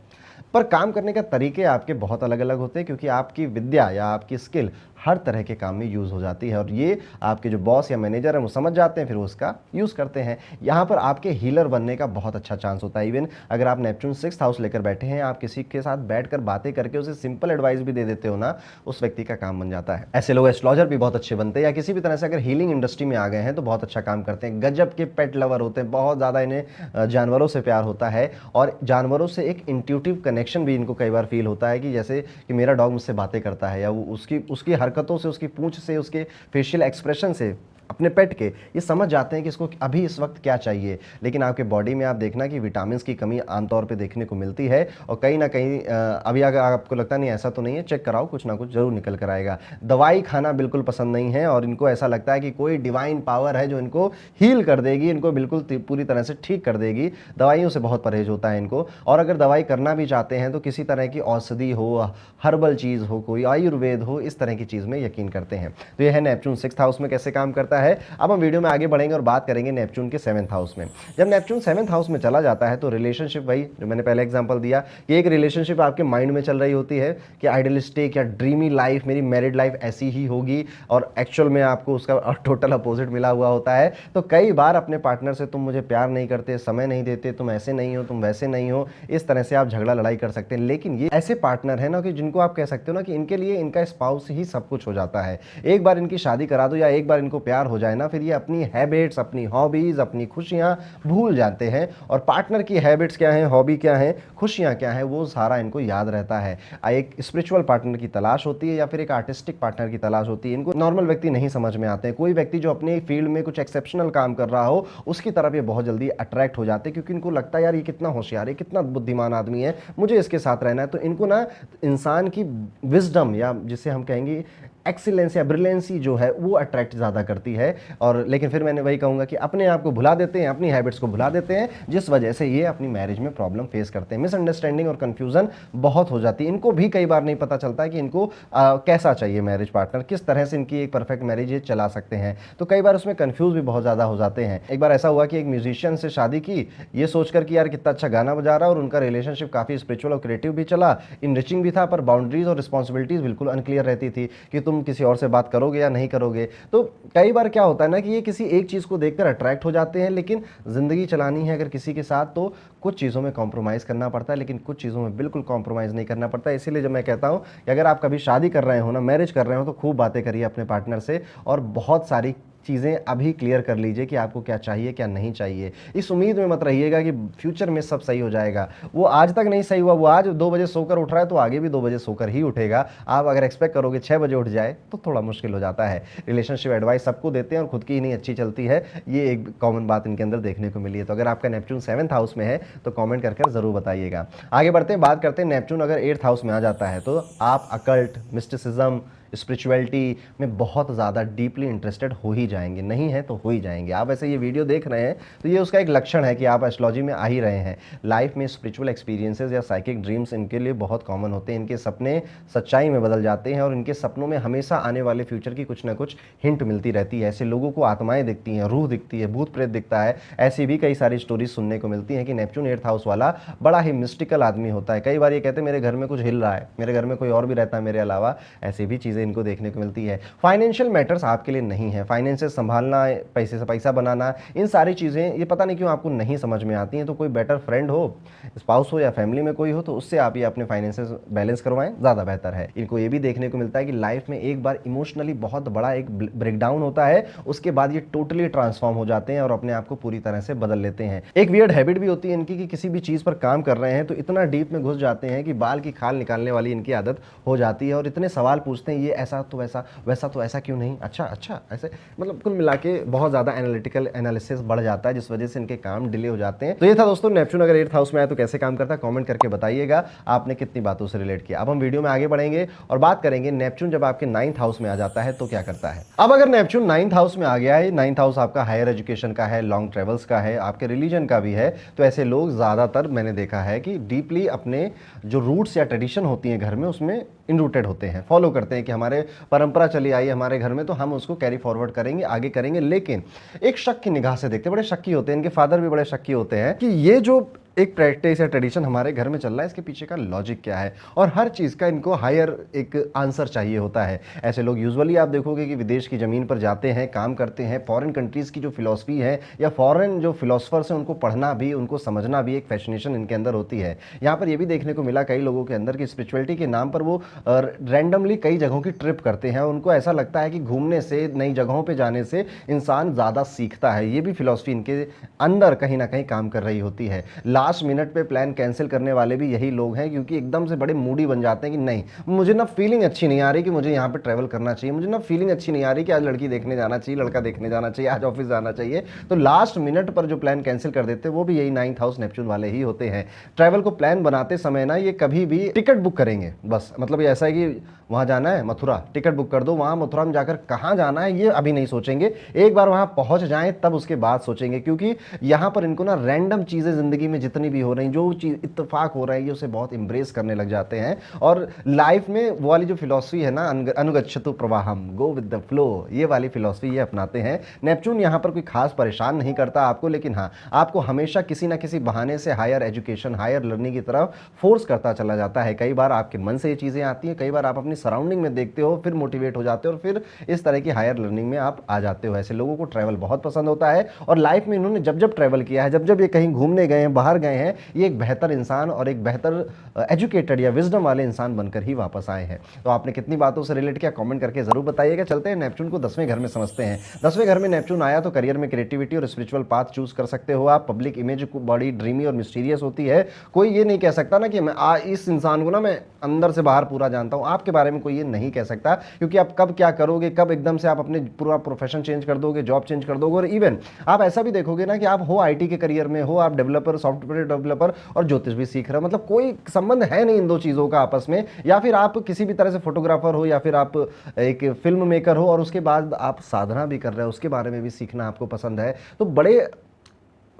पर काम करने का तरीके आपके बहुत अलग अलग होते हैं क्योंकि आपकी विद्या या आपकी स्किल हर तरह के काम में यूज़ हो जाती है और ये आपके जो बॉस या मैनेजर हैं वो समझ जाते हैं, फिर वो उसका यूज़ करते हैं। यहाँ पर आपके हीलर बनने का बहुत अच्छा चांस होता है। इवन अगर आप नेपच्यून 6th हाउस लेकर बैठे हैं, आप किसी के साथ बैठकर बातें करके उसे सिंपल एडवाइस भी दे देते हो ना, उस व्यक्ति का काम बन जाता है। ऐसे लोग एस्ट्रोलॉजर भी बहुत अच्छे बनते हैं या किसी भी तरह से अगर हीलिंग इंडस्ट्री में आ गए हैं तो बहुत अच्छा काम करते हैं। गजब के पेट लवर होते हैं, बहुत ज़्यादा इन्हें जानवरों से प्यार होता है और जानवरों से एक इंट्यूटिव कनेक्शन भी इनको कई बार फील होता है कि जैसे कि मेरा डॉग मुझसे बातें करता है, या वो उसकी हरकतों से, उसकी पूंछ से, उसके फेशियल एक्सप्रेशन से, अपने पेट के, ये समझ जाते हैं कि इसको अभी इस वक्त क्या चाहिए। लेकिन आपके बॉडी में आप देखना कि विटामिन की कमी आमतौर पे देखने को मिलती है और कहीं ना कहीं अभी अगर आपको लगता नहीं ऐसा तो नहीं है, चेक कराओ, कुछ ना कुछ जरूर निकल कर आएगा। दवाई खाना बिल्कुल पसंद नहीं है और इनको ऐसा लगता है कि कोई डिवाइन पावर है जो इनको हील कर देगी, इनको बिल्कुल पूरी तरह से ठीक कर देगी। दवाइयों से बहुत परहेज होता है इनको, और अगर दवाई करना भी चाहते हैं तो किसी तरह की औषधि हो, हर्बल चीज़ हो, कोई आयुर्वेद हो, इस तरह की चीज़ में यकीन करते हैं। तो यह है नेपच्यून 6th हाउस में कैसे काम करता है। अब हम वीडियो में आगे बढ़ेंगे और बात करेंगे नेपच्यून के 7th हाउस में। जब नेपच्यून 7th हाउस में चला जाता है तो रिलेशनशिप, वही जो मैंने पहले एग्जांपल दिया कि एक रिलेशनशिप आपके माइंड में चल रही होती है कि आइडियलिस्टिक या ड्रीमी लाइफ, मेरी मैरिड लाइफ ऐसी ही होगी, और एक्चुअल में आपको उसका टोटल अपोजिट मिला हुआ होता है। तो कई बार अपने पार्टनर से तुम मुझे प्यार नहीं करते, समय नहीं देते, तुम ऐसे नहीं हो, तुम वैसे नहीं हो, इस तरह से आप झगड़ा लड़ाई कर सकते हैं। लेकिन ये ऐसे पार्टनर है ना कि जिनको आप कह सकते हो ना कि इनके लिए इनका स्पाउस ही सब कुछ हो जाता है। एक बार इनकी शादी करा दो या एक बार इनको प्यार हो जाए ना, फिर ये अपनी हैबिट्स, अपनी हॉबीज, अपनी खुशियां भूल जाते हैं और पार्टनर की हैबिट्स क्या हैं, हॉबी क्या है, खुशियां क्या है, वो सारा इनको याद रहता है। एक स्पिरिचुअल पार्टनर की तलाश होती है या फिर एक आर्टिस्टिक पार्टनर की तलाश होती है। इनको नॉर्मल व्यक्ति नहीं समझ में आते हैं। कोई व्यक्ति जो अपने फील्ड में कुछ एक्सेप्शनल काम कर रहा हो उसकी तरफ ये बहुत जल्दी अट्रैक्ट हो जाते हैं क्योंकि इनको लगता है यार ये कितना होशियार है, कितना बुद्धिमान आदमी है, मुझे इसके साथ रहना है। तो इनको ना इंसान की विजडम या जिसे हम कहेंगे एक्सीलेंस या ब्रिलियंसी जो है वो अट्रैक्ट ज़्यादा करती है। और लेकिन फिर मैंने वही कहूँगा कि अपने आप को भुला देते हैं, अपनी हैबिट्स को भुला देते हैं, जिस वजह से ये अपनी मैरिज में प्रॉब्लम फेस करते हैं। मिसअंडरस्टैंडिंग और कन्फ्यूजन बहुत हो जाती है। इनको भी कई बार नहीं पता चलता है कि इनको कैसा चाहिए मैरिज पार्टनर, किस तरह से इनकी एक परफेक्ट मैरिज ये चला सकते हैं। तो कई बार उसमें कन्फ्यूज भी बहुत ज़्यादा हो जाते हैं। एक बार ऐसा हुआ कि एक म्यूजिशियन से शादी की, ये सोचकर कि यार कितना अच्छा गाना बजा रहा है, और उनका रिलेशनशिप काफ़ी स्पिरिचुअल और क्रिएटिव भी चला, इनरिचिंग भी था, पर बाउंड्रीज और रिस्पॉन्सिबिलिटीज़ बिल्कुल अनक्लियर रहती थी कि तुम किसी और से बात करोगे या नहीं करोगे। तो कई बार क्या होता है ना कि ये किसी एक चीज़ को देखकर अट्रैक्ट हो जाते हैं, लेकिन ज़िंदगी चलानी है अगर किसी के साथ तो कुछ चीज़ों में कॉम्प्रोमाइज़ करना पड़ता है, लेकिन कुछ चीज़ों में बिल्कुल कॉम्प्रोमाइज़ नहीं करना पड़ता। इसीलिए जब मैं कहता हूँ कि अगर आप कभी शादी कर रहे हो ना, मैरिज कर रहे हो, तो खूब बातें करिए अपने पार्टनर से और बहुत सारी चीज़ें अभी क्लियर कर लीजिए कि आपको क्या चाहिए क्या नहीं चाहिए। इस उम्मीद में मत रहिएगा कि फ्यूचर में सब सही हो जाएगा। वो आज तक नहीं सही हुआ, वो आज 2 बजे सोकर उठ रहा है तो आगे भी 2 बजे सोकर ही उठेगा। आप अगर एक्सपेक्ट करोगे 6 बजे उठ जाए तो थोड़ा मुश्किल हो जाता है। रिलेशनशिप एडवाइस सबको देते हैं और खुद की ही नहीं अच्छी चलती है, ये एक कॉमन बात इनके अंदर देखने को मिली है। तो अगर आपका नेपच्यून 7th हाउस में है तो कॉमेंट करके ज़रूर बताइएगा। आगे बढ़ते हैं, बात करते हैं नेपच्यून अगर 8th हाउस में आ जाता है तो आप अकल्ट, मिस्टिसिज्म, स्पिरिचुअलिटी में बहुत ज़्यादा डीपली इंटरेस्टेड हो ही जाएंगे। नहीं है तो हो ही जाएंगे। आप ऐसे ये वीडियो देख रहे हैं तो ये उसका एक लक्षण है कि आप एस्ट्रोलॉजी में आ ही रहे हैं। लाइफ में स्पिरिचुअल एक्सपीरियंसेस या साइकिक ड्रीम्स इनके लिए बहुत कॉमन होते हैं। इनके सपने सच्चाई में बदल जाते हैं और इनके सपनों में हमेशा आने वाले फ्यूचर की कुछ ना कुछ हिंट मिलती रहती है। ऐसे लोगों को आत्माएं दिखती हैं, रूह दिखती है, भूत प्रेत दिखता है। ऐसी भी कई सारी स्टोरीज सुनने को मिलती हैं कि नेपच्यून 8th हाउस वाला बड़ा ही मिस्टिकल आदमी होता है। कई बार ये कहते हैं मेरे घर में कुछ हिल रहा है, मेरे घर में कोई और भी रहता है मेरे अलावा। ऐसी भी चीज़ें इनको देखने को मिलती है। फाइनेंशियल मैटर्स आपके लिए नहीं है। फाइनेंसेस संभालना, पैसे से पैसा बनाना, इन सारी चीज़ें ये पता नहीं क्यों आपको नहीं समझ में आती हैं। तो कोई बेटर फ्रेंड हो, स्पाउस हो या फैमिली में कोई हो तो उससे आप ये अपने फाइनेंसेस बैलेंस करवाएं, ज़्यादा बेहतर है। इनको ये भी देखने को मिलता है कि लाइफ में एक बार इमोशनली बहुत बड़ा एक ब्रेकडाउन होता है, उसके बाद ये टोटली ट्रांसफॉर्म हो जाते हैं और अपने आप को पूरी तरह से बदल लेते हैं। एक वियर्ड हैबिट भी होती है इनकी कि किसी भी चीज़ पर काम कर रहे हैं तो इतना डीप में घुस जाते हैं कि बाल की खाल निकालने वाली इनकी आदत हो जाती है और इतने सवाल पूछते हैं, ये ऐसा तो वैसा, वैसा तो ऐसा क्यों नहीं, अच्छा अच्छा ऐसे, मतलब कुल मिला के बहुत ज़्यादा एनालिटिकल एनालिसिस बढ़ जाता है, जिस वजह से इनके काम डिले हो जाते हैं। तो ये था दोस्तों नेपच्यून अगर 8th हाउस में आए तो कैसे काम करता है। कमेंट करके बताइएगा आपने कितनी बातों से रिलेट किया। अब हम वीडियो में आगे बढ़ेंगे और बात करेंगे नेपच्यून जब आपके 9th हाउस में आ जाता है तो क्या करता है। अब अगर नेपच्यून 9th हाउस में आ गया है, 9th हाउस आपका हायर एजुकेशन का है, लॉन्ग ट्रेवल्स का है, आपके रिलीजन का भी है, तो ऐसे लोग ज़्यादातर मैंने देखा है कि डीपली अपने जो रूट्स या ट्रेडिशन होती हैं घर में उसमें इनरूटेड होते हैं, फॉलो करते हैं कि हमारे परंपरा चली आई है हमारे घर में तो हम उसको कैरी फॉरवर्ड करेंगे, आगे करेंगे। लेकिन एक शक की निगाह से देखते हैं, बड़े शक्की होते हैं, इनके फादर भी बड़े शक्की होते हैं कि ये जो एक प्रैक्टिस या ट्रेडिशन हमारे घर में चल रहा है इसके पीछे का लॉजिक क्या है, और हर चीज़ का इनको हायर एक आंसर चाहिए होता है। ऐसे लोग यूजुअली आप देखोगे कि विदेश की ज़मीन पर जाते हैं, काम करते हैं, फॉरेन कंट्रीज़ की जो फिलॉसफी है या फॉरेन जो फिलोसफर्स हैं उनको पढ़ना भी, उनको समझना भी एक फैसिनेशन इनके अंदर होती है। यहाँ पर यह भी देखने को मिला कई लोगों के अंदर कि स्पिरिचुअलिटी के नाम पर वो रैंडमली कई जगहों की ट्रिप करते हैं। उनको ऐसा लगता है कि घूमने से, नई जगहों पर जाने से इंसान ज़्यादा सीखता है। ये भी फिलॉसफी इनके अंदर कहीं ना कहीं काम कर रही होती है। लास्ट मिनट पे प्लान कैंसिल करने वाले भी यही लोग हैं, क्योंकि एकदम से बड़े मूडी बन जाते हैं कि नहीं, मुझे ना फीलिंग अच्छी नहीं आ रही कि मुझे यहाँ पे ट्रैवल करना चाहिए, मुझे ना फीलिंग अच्छी नहीं आ रही कि आज लड़की देखने जाना चाहिए, लड़का देखने जाना चाहिए, आज ऑफिस जाना चाहिए। तो लास्ट मिनट पर जो प्लान कैंसिल कर देते हैं वो भी यही 9th हाउस नेपच्यून वाले ही होते हैं। ट्रैवल को प्लान बनाते समय ना ये कभी भी टिकट बुक करेंगे, बस मतलब ये ऐसा है कि वहाँ जाना है मथुरा, टिकट बुक कर दो, वहाँ मथुरा में जाकर कहाँ जाना है ये अभी नहीं सोचेंगे, एक बार वहाँ पहुँच जाएं तब उसके बाद सोचेंगे। क्योंकि यहाँ पर इनको ना रैंडम चीज़ें ज़िंदगी में जितनी भी हो रही, जो चीज़ इत्तेफाक हो रही है उसे बहुत इंब्रेस करने लग जाते हैं। और लाइफ में वो वाली जो फिलॉसफी है ना, अनुगच्छतु प्रवाहम, गो विद द फ्लो, ये वाली फिलॉसफी ये अपनाते हैं। नेपच्यून यहाँ पर कोई खास परेशान नहीं करता आपको, लेकिन हाँ आपको हमेशा किसी ना किसी बहाने से हायर एजुकेशन, हायर लर्निंग की तरफ फोर्स करता चला जाता है। कई बार आपके मन से ये चीज़ें आती हैं, कई बार आप अपनी सराउंडिंग में देखते हो, फिर मोटिवेट हो जाते हो और फिर इस तरह की हायर लर्निंग में आप आ जाते हो। ऐसे लोगों को ट्रैवल बहुत पसंद होता है और लाइफ में इन्होंने जब जब ट्रैवल किया है, जब जब ये कहीं घूमने गए हैं, बाहर गए हैं, ये एक बेहतर इंसान और एक बेहतर एजुकेटेड या विजडम वाले इंसान बनकर ही वापस आए हैं। तो आपने कितनी बातों से रिलेट किया कमेंट करके जरूर बताइएगा। चलते हैं नेपच्यून को 10वें घर में समझते हैं। 10वें घर में नेपच्यून आया तो करियर में क्रिएटिविटी और स्पिरिचुअल पाथ चूज कर सकते हो आप। पब्लिक इमेज बड़ी ड्रीमी और मिस्टीरियस होती है। कोई ये नहीं कह सकता ना कि मैं इस इंसान को ना मैं अंदर से बाहर पूरा जानता हूं, आपके बारे में कोई ये नहीं कह सकता, क्योंकि आप कब क्या करोगे, कब एकदम से आप अपने पूरा प्रोफेशन चेंज कर दोगे, जॉब चेंज कर दोगे। और इवन आप ऐसा भी देखोगे ना कि आप हो आईटी के करियर में हो, आप डेवलपर, सॉफ्टवेयर डेवलपर और ज्योतिष भी सीख रहे हो, मतलब कोई संबंध है नहीं इन दो चीज़ों का आपस में। या फिर आप किसी भी तरह से फोटोग्राफर हो या फिर आप एक फिल्म मेकर हो और उसके बाद आप साधना भी कर रहे हो, उसके बारे में भी सीखना आपको पसंद है। तो बड़े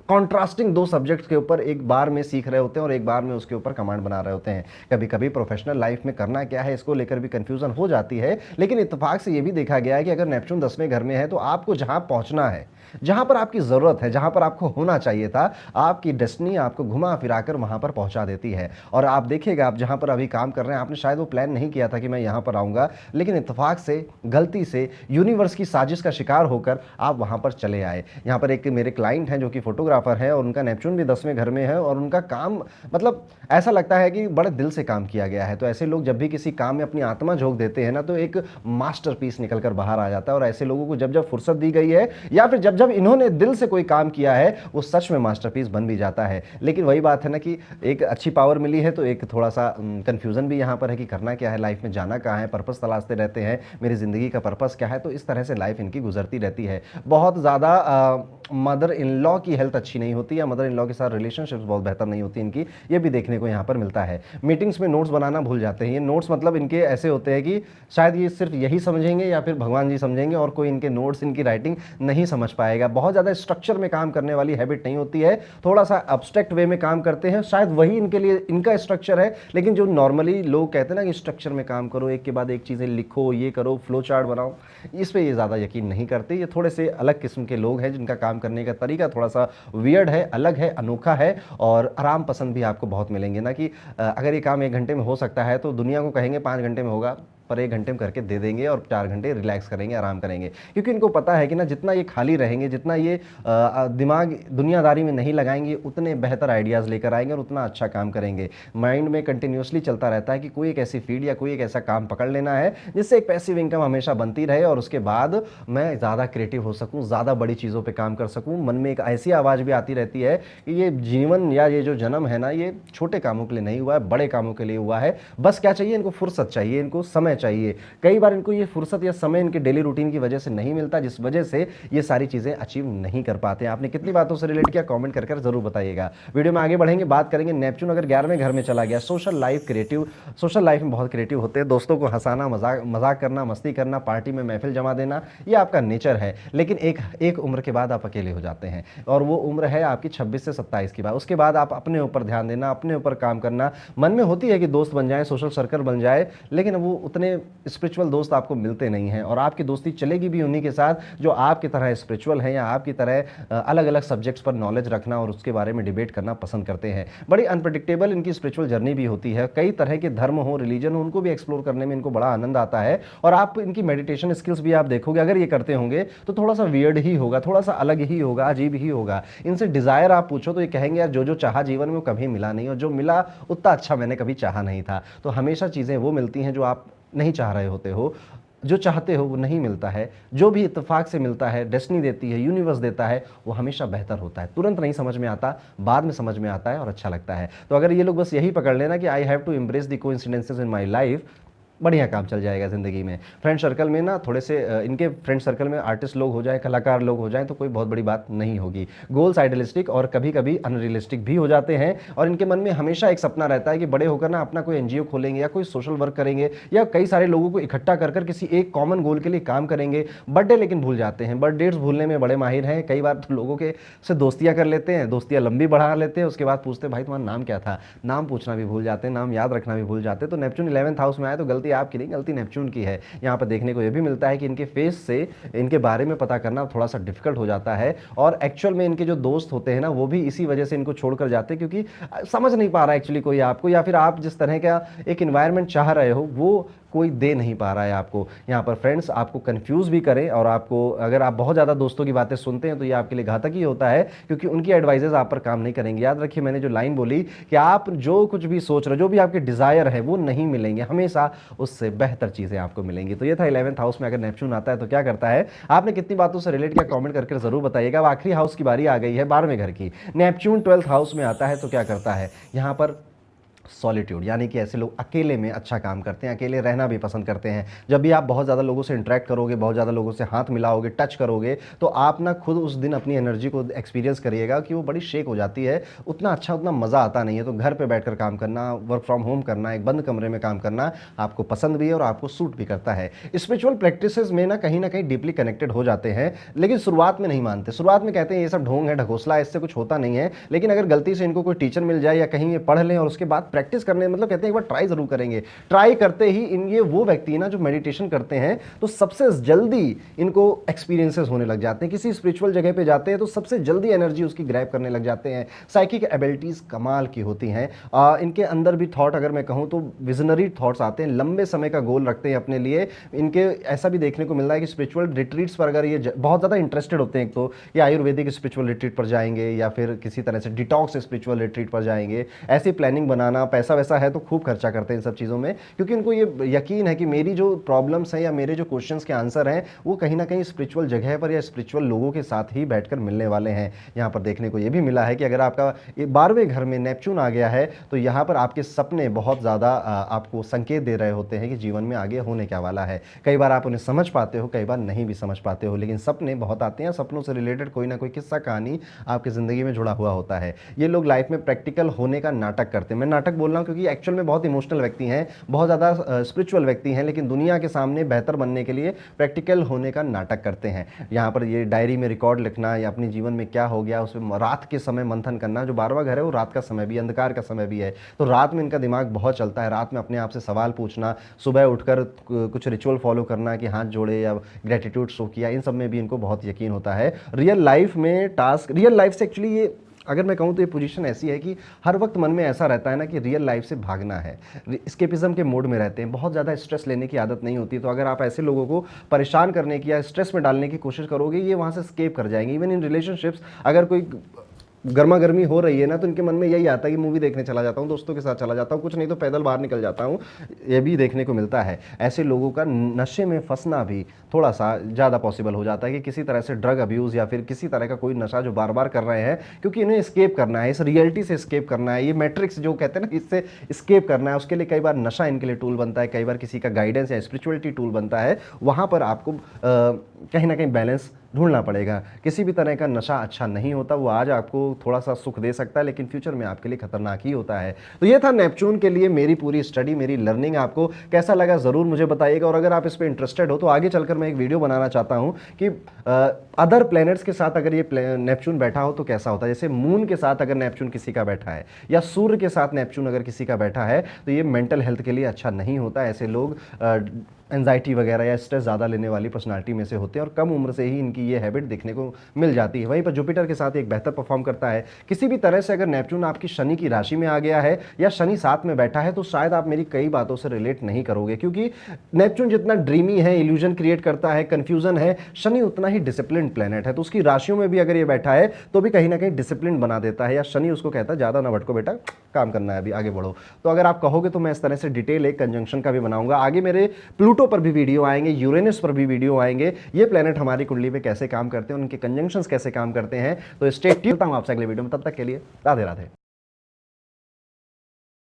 कॉन्ट्रास्टिंग दो सब्जेक्ट्स के ऊपर एक बार में सीख रहे होते हैं और एक बार में उसके ऊपर कमांड बना रहे होते हैं। कभी कभी प्रोफेशनल लाइफ में करना क्या है इसको लेकर भी कंफ्यूजन हो जाती है। लेकिन इत्तेफाक से ये भी देखा गया है कि अगर नेपच्यून 10वें घर में है तो आपको जहां पहुंचना है, जहां पर आपकी जरूरत है, जहां पर आपको होना चाहिए था, आपकी डेस्टिनी आपको घुमा फिराकर वहां पर पहुंचा देती है। और आप देखिएगा, आप जहां पर अभी काम कर रहे हैं, आपने शायद वो प्लान नहीं किया था कि मैं यहां पर आऊंगा, लेकिन इत्तेफाक से, गलती से, यूनिवर्स की साजिश का शिकार होकर आप वहां पर चले आए। यहां पर एक मेरे क्लाइंट हैं जो कि फोटोग्राफर है, और उनका नेपच्यून भी 10वें घर में है, और उनका काम मतलब ऐसा लगता है कि बड़े दिल से काम किया गया है। तो ऐसे लोग जब भी किसी काम में अपनी आत्मा झोंक देते हैं ना, तो एक मास्टरपीस निकलकर बाहर आ जाता है। और ऐसे लोगों को जब जब फुर्सत दी गई है, या फिर जब जब इन्होंने दिल से कोई काम किया है, वो सच में मास्टरपीस बन भी जाता है। लेकिन वही बात है ना कि एक अच्छी पावर मिली है, तो एक थोड़ा सा कंफ्यूजन भी यहाँ पर है कि करना क्या है, लाइफ में जाना कहाँ है, पर्पस तलाशते रहते हैं, मेरी ज़िंदगी का पर्पस क्या है। तो इस तरह से लाइफ इनकी गुजरती रहती है। बहुत ज़्यादा मदर इन लॉ की हेल्थ अच्छी नहीं होती, या मदर इन लॉ के साथ रिलेशनशिप्स बहुत बेहतर नहीं होती इनकी, ये भी देखने को यहाँ पर मिलता है। मीटिंग्स में नोट्स बनाना भूल जाते हैं। ये नोट्स मतलब इनके ऐसे होते हैं कि शायद ये सिर्फ यही समझेंगे या फिर भगवान जी समझेंगे, और कोई इनके नोट्स, इनकी राइटिंग नहीं समझ पाएगा। बहुत ज़्यादा स्ट्रक्चर में काम करने वाली हैबिट नहीं होती है, थोड़ा सा अब्स्ट्रैक्ट वे में काम करते हैं, शायद वही इनके लिए इनका स्ट्रक्चर है। लेकिन जो नॉर्मली लोग कहते हैं ना कि स्ट्रक्चर में काम करो, एक के बाद एक चीज़ें लिखो, ये करो, फ्लो चार्ट बनाओ, इस पर ये ज़्यादा यकीन नहीं करते। ये थोड़े से अलग किस्म के लोग हैं, जिनका काम करने का तरीका थोड़ा सा वियर्ड है, अलग है, अनोखा है, और आराम पसंद भी आपको बहुत मिलेंगे ना। कि अगर ये काम 1 घंटे में हो सकता है, तो दुनिया को कहेंगे 5 घंटे में होगा, पर 1 घंटे में करके दे देंगे, और 4 घंटे रिलैक्स करेंगे, आराम करेंगे। क्योंकि इनको पता है कि ना, जितना ये खाली रहेंगे, जितना ये दिमाग दुनियादारी में नहीं लगाएंगे, उतने बेहतर आइडियाज़ लेकर आएंगे और उतना अच्छा काम करेंगे। माइंड में कंटिन्यूसली चलता रहता है कि कोई एक ऐसी फील्ड या कोई एक ऐसा काम पकड़ लेना है जिससे एक पैसिव इनकम हमेशा बनती रहे, और उसके बाद मैं ज़्यादा क्रिएटिव हो सकूँ, ज़्यादा बड़ी चीज़ों पर काम कर सकूँ। मन में एक ऐसी आवाज़ भी आती रहती है कि ये जीवन या ये जो जन्म है ना, ये छोटे कामों के लिए नहीं हुआ है, बड़े कामों के लिए हुआ है। बस क्या चाहिए इनको? फुर्सत चाहिए, इनको समय चाहिए। कई बार इनको ये फुर्सत या समय इनके डेली रूटीन की वजह से नहीं मिलता, जिस वजह से ये सारी चीजें अचीव नहीं कर पाते। आपने कितनी बातों से रिलेट किया, कमेंट कर जरूर बताइएगा। वीडियो में आगे बढ़ेंगे, बात करेंगे नेपच्यून अगर 11वें घर में चला गया। Social life creative, social life में बहुत क्रिएटिव होते हैं। दोस्तों को हंसाना, मजाक करना, मस्ती करना, पार्टी में महफिल जमा देना, ये आपका नेचर है। लेकिन एक उम्र के बाद आप अकेले हो जाते हैं, और वो उम्र है आपकी 26 से 27 की बात। उसके बाद आप अपने ऊपर ध्यान देना, अपने ऊपर काम करना। मन में होती है कि दोस्त बन जाए, सोशल सर्कल बन जाए, लेकिन वो उतने स्पिरिचुअल दोस्त आपको मिलते नहीं हैं। और आपकी दोस्ती चलेगी भी उन्हीं के साथ जो आपकी तरह स्पिरिचुअल है, या आपकी तरह अलग अलग सब्जेक्ट्स पर नॉलेज रखना और उसके बारे में डिबेट करना पसंद करते हैं। बड़ी अनप्रडिक्टेबल इनकी स्पिरिचुअल जर्नी भी होती है। कई तरह के धर्म हो, रिलीजन हो, उनको भी एक्सप्लोर करने में इनको बड़ा आनंद आता है। और आप इनकी मेडिटेशन स्किल्स भी आप देखोगे, अगर ये करते होंगे तो थोड़ा सा वियर्ड ही होगा, थोड़ा सा अलग ही होगा, अजीब ही होगा। इनसे डिजायर आप पूछो तो ये कहेंगे, यार जो जो चाहा जीवन में वो कभी मिला नहीं, और जो मिला उतना अच्छा मैंने कभी चाहा नहीं था। तो हमेशा चीजें वो मिलती हैं जो आप नहीं चाह रहे होते हो, जो चाहते हो वो नहीं मिलता है। जो भी इत्तेफाक से मिलता है, डेस्टिनी देती है, यूनिवर्स देता है, वो हमेशा बेहतर होता है। तुरंत नहीं समझ में आता, बाद में समझ में आता है और अच्छा लगता है। तो अगर ये लोग बस यही पकड़ लेना कि I have to embrace the coincidences in my life, बढ़िया काम चल जाएगा ज़िंदगी में। फ्रेंड सर्कल में ना थोड़े से इनके फ्रेंड सर्कल में आर्टिस्ट लोग हो जाए, कलाकार लोग हो जाएं, तो कोई बहुत बड़ी बात नहीं होगी। गोल्स आइडियलिस्टिक और कभी कभी अनरियलिस्टिक भी हो जाते हैं, और इनके मन में हमेशा एक सपना रहता है कि बड़े होकर ना अपना कोई एनजीओ खोलेंगे, या कोई सोशल वर्क करेंगे, या कई सारे लोगों को इकट्ठा कर किसी एक कॉमन गोल के लिए काम करेंगे। बर्थडे लेकिन भूल जाते हैं, बर्थडेट्स भूलने में बड़े माहिर हैं। कई बार तो लोगों के से दोस्तियाँ कर लेते हैं, दोस्तियाँ लंबी बढ़ा लेते हैं, उसके बाद पूछते हैं भाई तुम्हारा नाम क्या था, नाम पूछना भी भूल जाते हैं, नाम याद रखना भी भूल जाते हैं। तो नेपच्यून 11th हाउस में आए तो गलती आपकी नहीं, गलती नेपच्यून की है। यहाँ पर देखने को यह भी मिलता है कि इनके फेस से इनके बारे में पता करना थोड़ा सा डिफिकल्ट हो जाता है, और एक्चुअल में इनके जो दोस्त होते हैं ना, वो भी इसी वजह से इनको छोड़कर जाते हैं, क्योंकि समझ नहीं पा रहा एक्चुअली कोई आपको, या फिर आप जिस तरह का एक एनवायरनमेंट चाह रहे हो वो कोई दे नहीं पा रहा है आपको। यहाँ पर फ्रेंड्स आपको कंफ्यूज भी करें, और आपको अगर आप बहुत ज़्यादा दोस्तों की बातें सुनते हैं तो ये आपके लिए घातक ही होता है, क्योंकि उनकी एडवाइजेज आप पर काम नहीं करेंगे। याद रखिए मैंने जो लाइन बोली कि आप जो कुछ भी सोच रहे हो, जो भी आपके डिज़ायर है, वो नहीं मिलेंगे, हमेशा उससे बेहतर चीज़ें आपको मिलेंगी। तो ये था 11th हाउस में अगर नेपच्यून आता है तो क्या करता है। आपने कितनी बातों से रिलेट किया, कमेंट करके जरूर बताइएगा। अब आखिरी हाउस की बारी आ गई है, 12वें घर की। नेपच्यून 12th हाउस में आता है तो क्या करता है, यहाँ पर सॉलिट्यूड, यानी कि ऐसे लोग अकेले में अच्छा काम करते हैं, अकेले रहना भी पसंद करते हैं। जब भी आप बहुत ज़्यादा लोगों से इंटरेक्ट करोगे, बहुत ज़्यादा लोगों से हाथ मिलाओगे, टच करोगे, तो आप ना खुद उस दिन अपनी एनर्जी को एक्सपीरियंस करिएगा कि वो बड़ी शेक हो जाती है, उतना अच्छा, उतना मज़ा आता नहीं है। तो घर पर बैठकर काम करना, वर्क फ्रॉम होम करना, एक बंद कमरे में काम करना आपको पसंद भी है और आपको सूट भी करता है। स्पिरिचुअल प्रैक्टिसेस में ना कहीं डीपली कनेक्टेड हो जाते हैं, लेकिन शुरुआत में नहीं मानते। शुरुआत में कहते हैं ये सब ढोंग है, ढकोसला है, इससे कुछ होता नहीं है। लेकिन अगर गलती से इनको कोई टीचर मिल जाए या कहीं ये पढ़ लें और उसके बाद प्रैक्टिस करने मतलब कहते हैं एक बार ट्राई जरूर करेंगे, ट्राई करते ही इन ये वो व्यक्ति ना जो मेडिटेशन करते हैं तो सबसे जल्दी इनको एक्सपीरियंसेस होने लग जाते हैं। किसी स्पिरिचुअल जगह पे जाते हैं तो सबसे जल्दी एनर्जी उसकी ग्रैब करने लग जाते हैं। साइकिक एबिलिटीज कमाल की होती हैं। इनके अंदर भी थॉट अगर मैं कहूँ तो विजनरी थॉट्स आते हैं, लंबे समय का गोल रखते हैं अपने लिए। इनके ऐसा भी देखने को मिल रहा है कि स्पिरिचुअल रिट्रीट्स पर अगर ये बहुत ज़्यादा इंटरेस्टेड होते हैं, एक तो ये आयुर्वेदिक स्पिरिचुअल रिट्रीट पर जाएंगे या फिर किसी तरह से डिटॉक्स स्पिरिचुअल रिट्रीट पर जाएंगे। ऐसी प्लानिंग बनाना, पैसा वैसा है तो खूब खर्चा करते हैं इन सब चीज़ों में, क्योंकि उनको ये यकीन है कि मेरी जो प्रॉब्लम्स हैं या मेरे जो क्वेश्चंस के आंसर हैं वो कहीं ना कहीं स्पिरिचुअल जगह पर या स्पिरिचुअल लोगों के साथ ही बैठकर मिलने वाले हैं। यहाँ पर देखने को ये भी मिला है कि अगर आपका 12वें घर में नेपच्यून आ गया है तो यहाँ पर आपके सपने बहुत ज़्यादा आपको संकेत दे रहे होते हैं कि जीवन में आगे होने क्या वाला है। कई बार आप उन्हें समझ पाते हो, कई बार नहीं भी समझ पाते हो, लेकिन सपने बहुत आते हैं। सपनों से रिलेटेड कोई ना कोई किस्सा कहानी आपकी ज़िंदगी में जुड़ा हुआ होता है। ये लोग लाइफ में प्रैक्टिकल होने का नाटक करते हैं। मैं नाटक बोल रहा हूँ क्योंकि एक्चुअल में बहुत इमोशनल व्यक्ति हैं, बहुत ज़्यादा स्पिरिचुअल व्यक्ति हैं, लेकिन दुनिया के सामने बेहतर बनने के लिए प्रैक्टिकल होने का नाटक करते हैं। यहाँ पर ये डायरी में रिकॉर्ड लिखना या अपने जीवन में क्या हो गया उसमें रात के समय मंथन करना। जो 12वां घर है वो रात का समय भी, अंधकार का समय भी है, तो रात में इनका दिमाग बहुत चलता है। रात में अपने आप से सवाल पूछना, सुबह उठकर कुछ रिचुअल फॉलो करना कि हाथ जोड़े या ग्रेटिट्यूड शो किया, इन सब में भी इनको बहुत यकीन होता है। रियल लाइफ में टास्क, रियल लाइफ से एक्चुअली ये अगर मैं कहूँ तो ये पोजीशन ऐसी है कि हर वक्त मन में ऐसा रहता है ना कि रियल लाइफ से भागना है, एस्केपिज्म के मोड में रहते हैं, बहुत ज़्यादा स्ट्रेस लेने की आदत नहीं होती। तो अगर आप ऐसे लोगों को परेशान करने की या स्ट्रेस में डालने की कोशिश करोगे, ये वहाँ से स्केप कर जाएंगे। इवन इन रिलेशनशिप्स अगर कोई गर्मा गर्मी हो रही है ना तो इनके मन में यही आता है कि मूवी देखने चला जाता हूँ, दोस्तों के साथ चला जाता हूँ, कुछ नहीं तो पैदल बाहर निकल जाता हूँ। ये भी देखने को मिलता है। ऐसे लोगों का नशे में फंसना भी थोड़ा सा ज़्यादा पॉसिबल हो जाता है कि किसी तरह से ड्रग अब्यूज़ या फिर किसी तरह का कोई नशा जो बार बार कर रहे हैं, क्योंकि इन्हें स्केप करना है, इस रियलिटी से स्केप करना है, ये मैट्रिक्स जो कहते हैं ना इससे स्केप करना है। उसके लिए कई बार नशा इनके लिए टूल बनता है, कई बार किसी का गाइडेंस या स्पिरिचुअलिटी टूल बनता है। वहाँ पर आपको कहीं ना कहीं बैलेंस ढूंढना पड़ेगा। किसी भी तरह का नशा अच्छा नहीं होता, वो आज आपको थोड़ा सा सुख दे सकता है लेकिन फ्यूचर में आपके लिए खतरनाक ही होता है। तो ये था नेपच्यून के लिए मेरी पूरी स्टडी, मेरी लर्निंग। आपको कैसा लगा ज़रूर मुझे बताइएगा, और अगर आप इस पर इंटरेस्टेड हो तो आगे चलकर मैं एक वीडियो बनाना चाहता हूँ कि अदर प्लैनेट्स के साथ अगर ये नेपच्यून बैठा हो तो कैसा होता है। जैसे मून के साथ अगर नेपच्यून किसी का बैठा है या सूर्य के साथ नेपच्यून अगर किसी का बैठा है तो ये मेंटल हेल्थ के लिए अच्छा नहीं होता। ऐसे लोग एंजाइटी वगैरह या स्ट्रेस ज़्यादा लेने वाली पर्सनालिटी में से होते हैं और कम उम्र से ही इनकी ये हैबिट देखने को मिल जाती है। वहीं पर जुपिटर के साथ एक बेहतर परफॉर्म करता है। किसी भी तरह से अगर नेपच्यून आपकी शनि की राशि में आ गया है या शनि साथ में बैठा है तो शायद आप मेरी कई बातों से रिलेट नहीं करोगे, क्योंकि नेपच्यून जितना ड्रीमी है, इल्यूजन क्रिएट करता है, कन्फ्यूजन है, शनि उतना ही डिसिप्लिन प्लैनेट है। तो उसकी राशियों में भी अगर ये बैठा है तो भी कहीं ना कहीं डिसिप्लिन बना देता है, या शनि उसको कहता है ज़्यादा ना भटको बेटा, काम करना है, अभी आगे बढ़ो। तो अगर आप कहोगे तो मैं इस तरह से डिटेल एक कंजंक्शन का भी बनाऊंगा। आगे मेरे प्लूटो पर भी वीडियो आएंगे, यूरेनस पर भी वीडियो आएंगे, ये प्लेनेट हमारी कुंडली में कैसे काम करते हैं, उनके कंजंक्शंस कैसे काम करते हैं। तो स्टे ट्यून्ड, हूं आपसे अगले वीडियो में, तब तक के लिए राधे राधे।